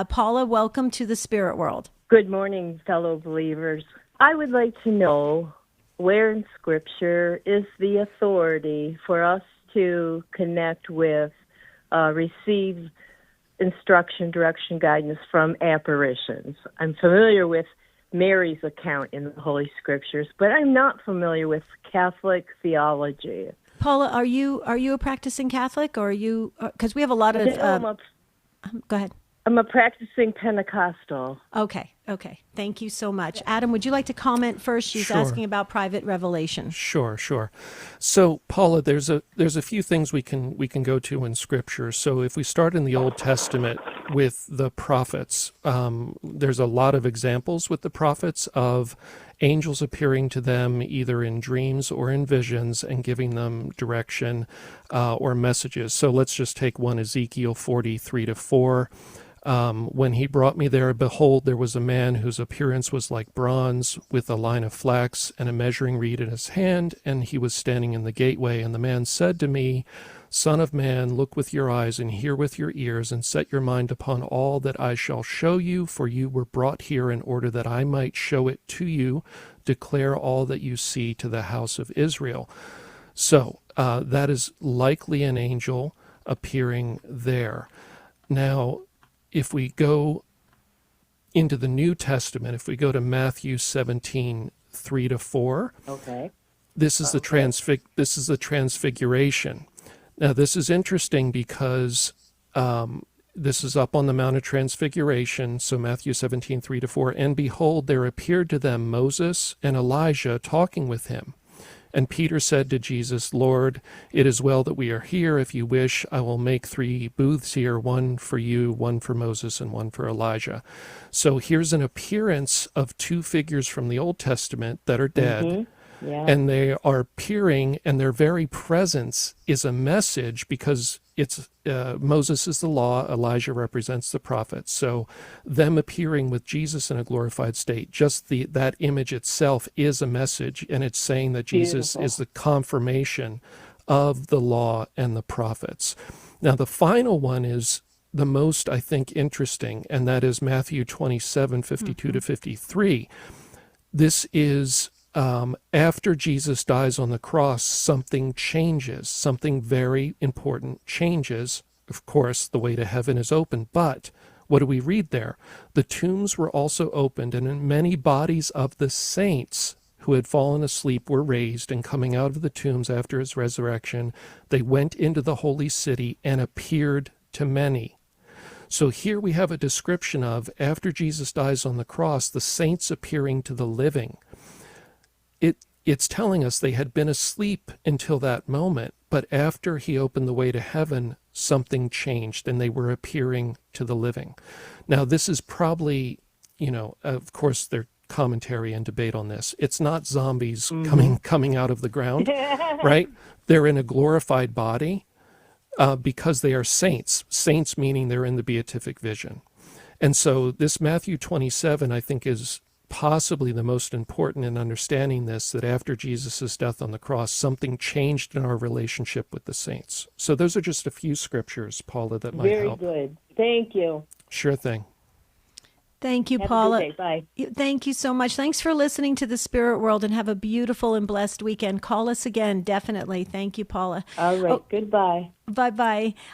Paula, welcome to the Spirit World. Good morning, fellow believers. I would like to know where in Scripture is the authority for us to connect with, receive instruction, direction, guidance from apparitions. I'm familiar with Mary's account in the Holy Scriptures, but I'm not familiar with Catholic theology. Paula, are you a practicing Catholic, or are you? Because we have a lot of. Go ahead. I'm a practicing Pentecostal. Okay. Thank you so much. Adam, would you like to comment first? She's asking about private revelation. Sure. So, Paula, there's a few things we can go to in Scripture. So if we start in the Old Testament with the prophets, there's a lot of examples with the prophets of angels appearing to them either in dreams or in visions and giving them direction or messages. So let's just take one, Ezekiel 43-4. When he brought me there, behold, there was a man whose appearance was like bronze, with a line of flax and a measuring reed in his hand, and he was standing in the gateway. And the man said to me, Son of man, look with your eyes and hear with your ears, and set your mind upon all that I shall show you, for you were brought here in order that I might show it to you. Declare all that you see to the house of Israel. So that is likely an angel appearing there. Now, if we go into the New Testament, if we go to Matthew 17:3-4, this is the transfiguration. Now, this is interesting because this is up on the Mount of Transfiguration. So Matthew 17:3-4, and behold, there appeared to them Moses and Elijah talking with him. And Peter said to Jesus, Lord, it is well that we are here. If you wish, I will make 3 booths here, one for you, one for Moses, and one for Elijah. So here's an appearance of 2 figures from the Old Testament that are dead. Mm-hmm. Yeah. And they are appearing, and their very presence is a message, because it's Moses is the law, Elijah represents the prophets. So them appearing with Jesus in a glorified state, just that image itself is a message, and it's saying that Jesus is the confirmation of the law and the prophets. Now, the final one is the most, I think, interesting, and that is Matthew 27:52-53. This is after Jesus dies on the cross, something changes. Something very important changes. Of course, the way to heaven is open. But what do we read there? The tombs were also opened, and many bodies of the saints who had fallen asleep were raised, and coming out of the tombs after his resurrection, they went into the holy city and appeared to many. So here we have a description of, after Jesus dies on the cross, the saints appearing to the living. It's telling us they had been asleep until that moment, but after he opened the way to heaven, something changed, and they were appearing to the living. Now, this is probably, of course, there's commentary and debate on this. It's not zombies coming out of the ground, right? They're in a glorified body because they are saints. Saints meaning they're in the beatific vision. And so this Matthew 27, I think, is possibly the most important in understanding this, that after Jesus' death on the cross, something changed in our relationship with the saints. So those are just a few scriptures, Paula, that might help. Very good. Thank you. Sure thing. Thank you, Have Paula. a good day. Bye. Thank you so much. Thanks for listening to the Spirit World, and have a beautiful and blessed weekend. Call us again, definitely. Thank you, Paula. All right. Goodbye. Bye-bye.